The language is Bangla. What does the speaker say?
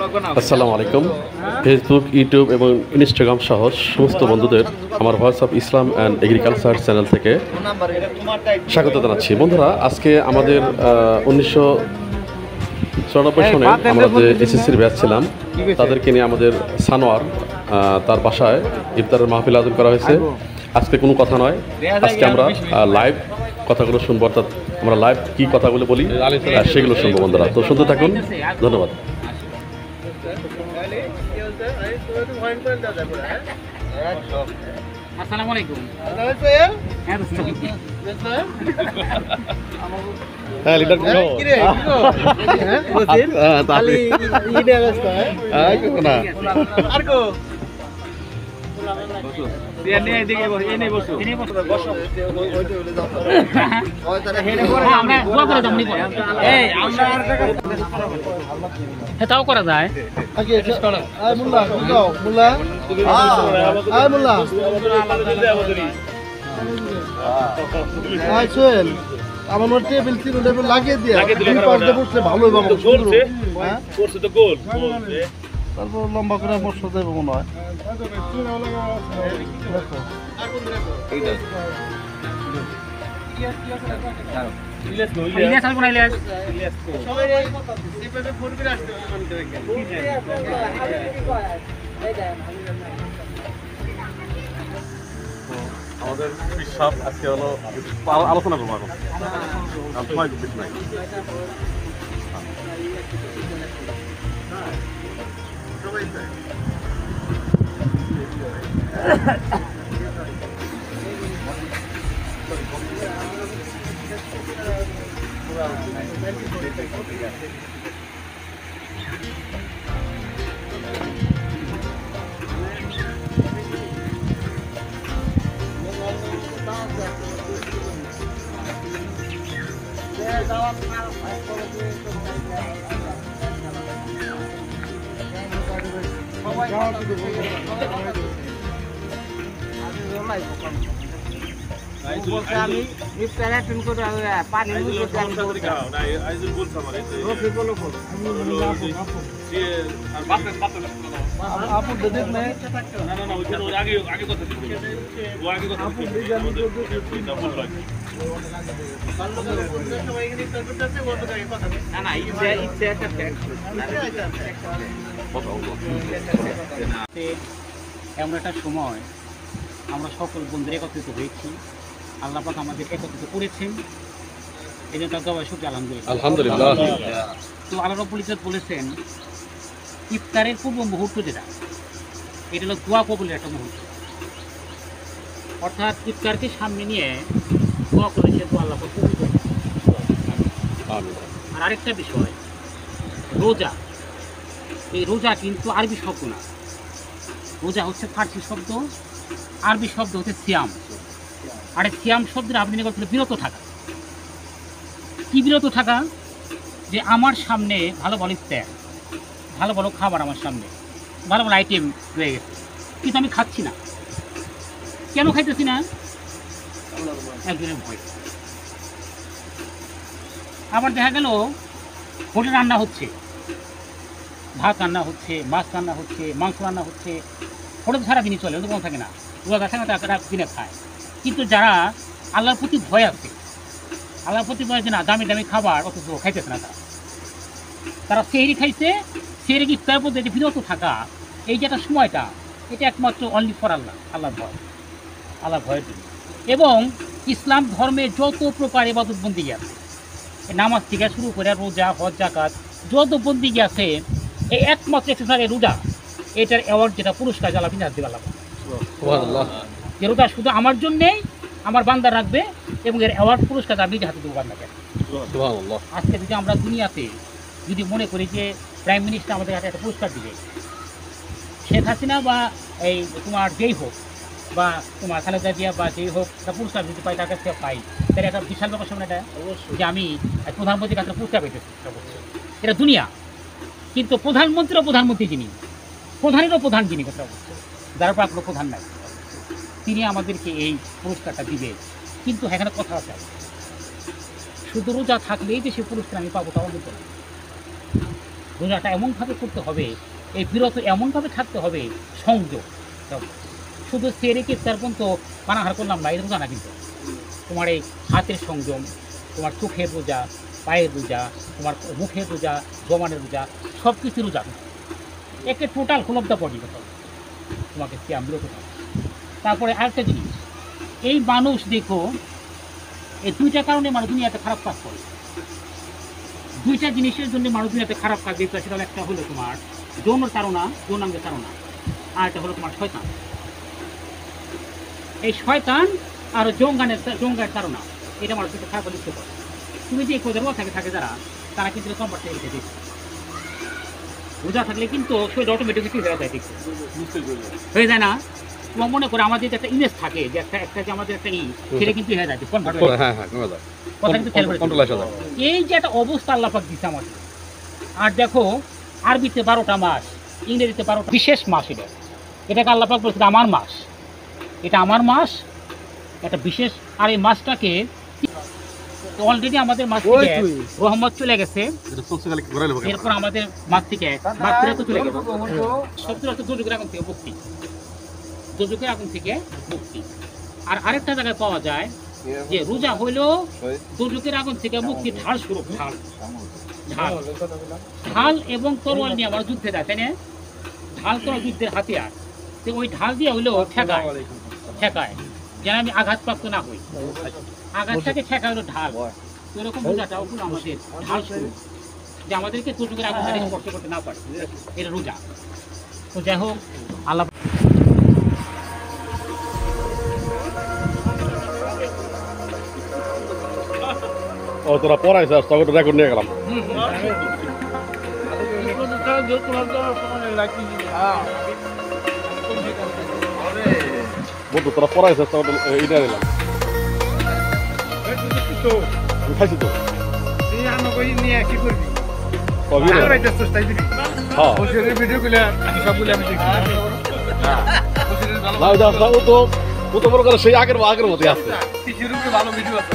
আসসালামু আলাইকুম। ফেসবুক, ইউটিউব এবং ইনস্টাগ্রাম সহ সমস্ত বন্ধুদের আমার voice of Islam and agriculture channel থেকে স্বাগত জানাচ্ছি। বন্ধুরা, আজকে আমাদের 1994 সনে আমরা যে এসএসসির ব্যাচ ছিলাম তাদেরকে নিয়ে আমাদের সানোয়ার তার বাসায় ইফতারের মাহফিল আয়োজন করা হয়েছে। আজকে কোনো কথা নয়, আজকে আমরা লাইভ কথাগুলো শুনবো, অর্থাৎ আমরা লাইভ কী কথাগুলো বলি সেগুলো শুনবো। বন্ধুরা, তো শুনতে থাকুন, ধন্যবাদ। আসসালামু আলাইকুম। হ্যাঁ, লিডার কি রে তাহলে ইডে অবস্থা না আর কো দিয়া নে দিকে এনে বসো বসো ওইটা হলে যাও ওই তারা হেডে করে আমরা দোয়া করে দাম নিব। এই আমরা আর টাকা হেটাও করা যায়। আগে আয় মোল্লা যাও মোল্লা আয় মোল্লা আয় সোহেল আমার মনে টেবিল টেবিল লাগিয়ে দিয়ে পাশে বসলে ভালো হবে। করছে করছে তো গোল তারপর লম্বা করে বসতে দেব মনে হয়। আমাদের সব আজকে হলো আলোচনা করবো এখন, সময় বেশি নাই। আমি ইফতার অ্যাটেন্ড করে পানি এমন একটা সময় আমরা সকল বন্ধুরা একত্রিত হয়েছি। আল্লাহ পাক আমাদের একত্রিত করেছেন, এই জন্য তার দোয়া শুকর আলহামদুলিল্লাহ। তো আল্লাহ রাব্বুল ইজ্জত বলেছেন ইফতারের পূর্ব মুহূর্ত যেটা, এটা হলো দোয়া কবুলের একটা মুহূর্ত। অর্থাৎ ইফতারকে সামনে নিয়ে দোয়া করেছে, তো আল্লাহ পাক কবুল করেছেন। আর আরেকটা বিষয়, রোজা। এই রোজা কিন্তু আরবি শব্দ না, রোজা হচ্ছে ফার্সি শব্দ, আরবি শব্দ হচ্ছে সিয়াম। আর এই সিয়াম শব্দের আরবি করতে বিরত থাকা। কি বিরত থাকা? যে আমার সামনে ভালো ভালো ইফতার, ভালো ভালো খাবার, আমার সামনে ভালো ভালো আইটেম রয়ে গেছে, কিন্তু আমি খাচ্ছি না। কেন খাইতেছি না? একজনের ভয়। আবার দেখা গেল হোটেল রান্না হচ্ছে, ভাত রান্না হচ্ছে, মাছ রান্না হচ্ছে, মাংস রান্না হচ্ছে, হোটেল সারাদিনই চলে, ওদের কোনো থাকে না, রোজা থাকে না, তারা দিনে খায়। কিন্তু যারা আল্লাহর প্রতি ভয় আছে, আল্লাহর প্রতি ভয় আছে না, দামি দামি খাবার অথচ খাইতেছে না, তারা সেহরি খাইছে। সেহরি ইফতার পদ্ধতি বিরত থাকা, এই যে একটা সময়টা, এটা একমাত্র অনলি ফর আল্লাহ, আল্লাহর ভয়, আল্লাহর ভয়ের জন্য। এবং ইসলাম ধর্মে যত প্রকার ইবাদত বন্দিগি আছে, নামাজ থেকে শুরু করে রোজা, হজ, যাকাত, যত বন্দিগি আছে, এই একমাত্র এক্সারসাইজ রোজা, এটার অ্যাওয়ার্ড যেটা পুরস্কার জ্বালা বিনা দিবে আল্লাহ। যে রোজা শুধু আমার জন্যেই আমার বান্দা রাখবে, এবং এর অ্যাওয়ার্ড পুরস্কার আমি হাতে দেবো বান্দাকে। আজকে যদি আমরা দুনিয়াতে যদি মনে করি যে প্রাইম মিনিস্টার আমাদের হাতে একটা পুরস্কার দিবে, শেখ হাসিনা বা এই তোমার যেই হোক, বা তোমার খালেদা জিয়া বা যেই হোক, একটা পুরস্কার যদি পাই, তার কাছ থেকে পাই, তাহলে একটা বিশাল ব্যাপার সামনে এটা যে আমি প্রধানমন্ত্রীর কাছে পুরস্কার পেতেছি। এটা দুনিয়া। কিন্তু প্রধানমন্ত্রীও প্রধানমন্ত্রী যিনি, প্রধানেরও প্রধান যিনি, কথা বলছে, যার উপর কোনো প্রধান নাই, তিনি আমাদেরকে এই পুরস্কারটা দিবে। কিন্তু এখানে কথা আছে, শুধু রোজা থাকলেই যে সে পুরস্কার আমি পাবো তাও কিন্তু না। রোজাটা এমনভাবে করতে হবে, এই বিরত এমনভাবে থাকতে হবে, সংযম। শুধু সেরেকে তার পর্যন্ত পানাহার করলাম না, এটা রোজা না কিন্তু। তোমার এই হাতের সংযম, তোমার চোখের রোজা, পায়ের রোজা, তোমার মুখের রোজা, জমানের রোজা, সব কিছু রোজা। একে টোটাল কুলব্ধা পড়ি কথা তোমাকে সিয়াম বিরত থাকবে। তারপরে আরেকটা জিনিস, এই মানুষ দেখো এই দুইটা কারণে মানুষ দুনিয়াতে খারাপ কাজ করে। দুইটা জিনিসের জন্য মানুষ দুনিয়াতে খারাপ কাজ দেখতে, সেটা একটা হলো তোমার যৌন তাড়না, যৌনাঙ্গের তাড়না, আর একটা হলো তোমার শয়তান। এই শয়তান আর জঙ্গার তাড়না, এটা মানুষ কিন্তু খারাপ লিখতে পারে। তুমি যে কোদের থাকে যারা, তারা কিন্তু কম্পার্ট থেকে রেখে দিচ্ছে। রোজা থাকলে কিন্তু শরীর অটোমেটিকলি হয়ে যায়, দেখছে হয়ে যায় না। তোমার মনে করে আমাদের একটা ইমেজ থাকে যে একটা যে আমাদের একটা সেটা কিন্তু হয়ে যায়, এই যে একটা অবস্থা আল্লাহ পাক দিচ্ছে আমাদের। আর দেখো আরবিতে 12টা মাস, ইংরেজিতে 12টা, বিশেষ মাস এটাকে আল্লাহ পাক বলছে আমার মাস, এটা আমার মাস, একটা বিশেষ। আর এই মাসটাকে অলরেডি আমাদের মাস থেকে রহমত চলে গেছে, এরপর আমাদের মাস থেকে মাগফিরাত চলে গেছে। সবচেয়ে হচ্ছে দুর্যোগের আগুন থেকে মুক্তি, দুর্যোগের আগুন থেকে মুক্তি। আর আরেকটা জায়গায় পাওয়া যায় যে রোজা হইল দুর্যোগের আগুন থেকে মুক্তি, ঢাল স্বরূপ। ঢাল এবং তরোয়াল নিয়ে আমার যুদ্ধে যায়, তাই না? ঢাল তো যুদ্ধের হাতিয়ার, তো ওই ঢাল দিয়ে হইলেও ঠেকায় যেন আমি আঘাতপ্রাপ্ত না হই। আঘাতটাকে ঠেকা হলো ঢাল। এরকম রোজাটাও হলো আমাদের ঢাল স্বরূপ, যে আমাদেরকে দুর্যোগের আগুন স্পর্শ করতে না পারে, এটা রোজা। তো যাই হোক, আল্লাহ তোরা পড়াইছ, তবে তো রেকর্ড নিয়ে গেলাম। বন্ধু তোরা পড়াইছ, এইটা নিলাম, খাইছি তো। সেই আগের মতো আছে। ভালো ভিডিও আছে।